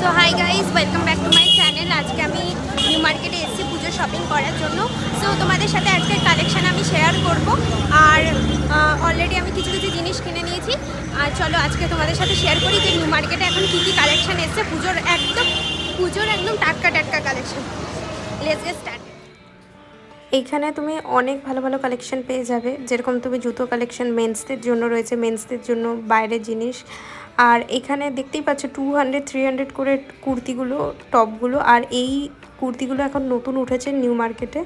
So hi guys, welcome back to my channel. আজকে আমি new মার্কেটে এসেছি পুজো শপিং করার জন্য। সো তোমাদের সাথে আজকের কালেকশান আমি শেয়ার করব। আর অলরেডি আমি কিছু কিছু জিনিস কিনে নিয়েছি। আর চলো আজকে তোমাদের সাথে শেয়ার করি যে নিউ মার্কেটে এখন কী কী কালেকশান এসছে পুজোর একদম টাটকা টাটকা কালেকশান। Let's get start. এইখানে তুমি অনেক ভালো ভালো কালেকশন পেয়ে যাবে। যেরকম তুমি জুতো কালেকশন মেন্সদের জন্য রয়েছে, মেন্সদের জন্য বাইরের জিনিস। আর এখানে দেখতেই পাচ্ছ 200-300 করে কুর্তিগুলো, টপগুলো। আর এই কুর্তিগুলো এখন নতুন উঠেছে নিউ মার্কেটে।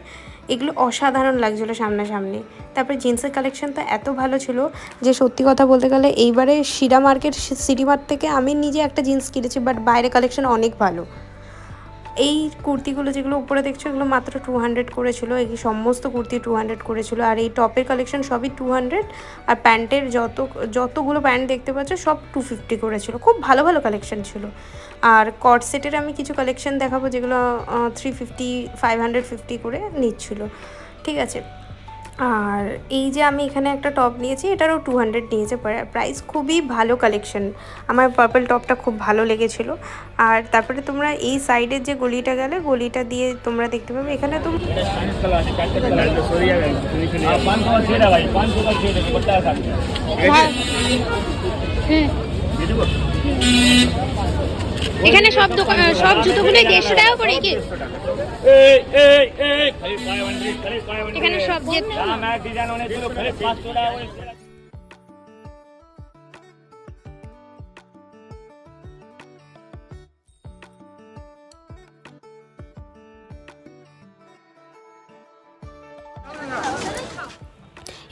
এগুলো অসাধারণ লাগছিলো সামনাসামনি। তারপরে জিন্সের কালেকশন তো এত ভালো ছিল যে সত্যি কথা বলতে গেলে এইবারে শিরা মার্কেট, সিটি মার্ট থেকে আমি নিজে একটা জিন্স কিনেছি, বাট বাইরে কালেকশন অনেক ভালো। এই কুর্তিগুলো যেগুলো উপরে দেখছো এগুলো মাত্র 200 করেছিল। এই সমস্ত কুর্তি 200 করেছিল। আর এই টপের কালেকশন সবই 200। আর প্যান্টের যতগুলো প্যান্ট দেখতে পাচ্ছ সব 250 করেছিল। খুব ভালো ভালো কালেকশন ছিল। আর কট সেটের আমি কিছু কালেকশন দেখাবো যেগুলো 350-550 করে নিচ্ছিল। ঠিক আছে। আর এই যে আমি এখানে একটা টপ নিয়েছি, এটারও 200 নিয়েছে প্রাইস। খুবই ভালো কালেকশন। আমার পার্পল টপটা খুব ভালো লেগেছিলো। আর তারপরে তোমরা এই সাইডের যে গলিটা গেলে, গলিটা দিয়ে তোমরা দেখতে পাবে এখানে তুমি এখানে সব জুতোগুলোই 150 টাকা করে কি? এখানে সব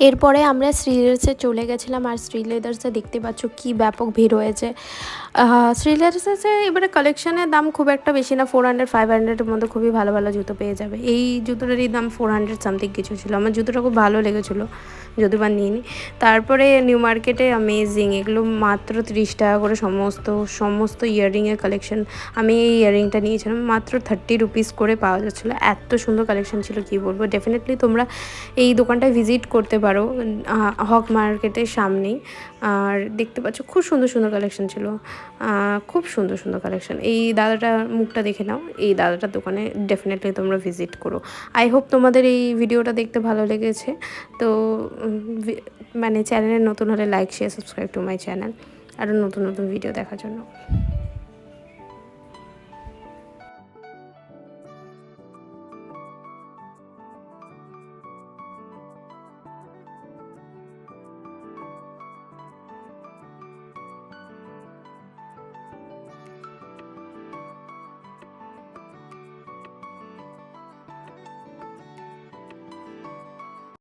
এরপরে আমরা শ্রীলেদার্সে চলে গেছিলাম। আর শ্রীলেদার্সে দেখতে পাচ্ছ কি ব্যাপক ভিড় হয়েছে। শ্রীলেদার্সে এবারে কালেকশানের দাম খুব একটা বেশি না, 400-500-এর মধ্যে খুবই ভালো ভালো জুতো পেয়ে যাবে। এই জুতোটারই দাম 400 সামথিং কিছু ছিল। আমার জুতোটা খুব ভালো লেগেছিলো, যদি বা নিয়ে নিই। তারপরে নিউ মার্কেটে অ্যামেজিং, এগুলো মাত্র 30 টাকা করে সমস্ত ইয়াররিংয়ের কালেকশন। আমি এই ইয়াররিংটা নিয়েছিলাম মাত্র 30 রুপিস করে পাওয়া যাচ্ছিলো। এত সুন্দর কালেকশন ছিল কি বলবো। ডেফিনেটলি তোমরা এই দোকানটায় ভিজিট করতে পারো, হক মার্কেটের সামনেই। আর দেখতে পাচ্ছ খুব সুন্দর সুন্দর কালেকশন ছিল, খুব সুন্দর সুন্দর কালেকশন। এই দাদাটার মুখটা দেখে নাও, এই দাদাটার দোকানে ডেফিনেটলি তোমরা ভিজিট করো। আই হোপ তোমাদের এই ভিডিওটা দেখতে ভালো লেগেছে। তো মানে চ্যানেলে নতুন হলে like, share, subscribe to my channel আরও নতুন নতুন ভিডিও দেখার জন্য।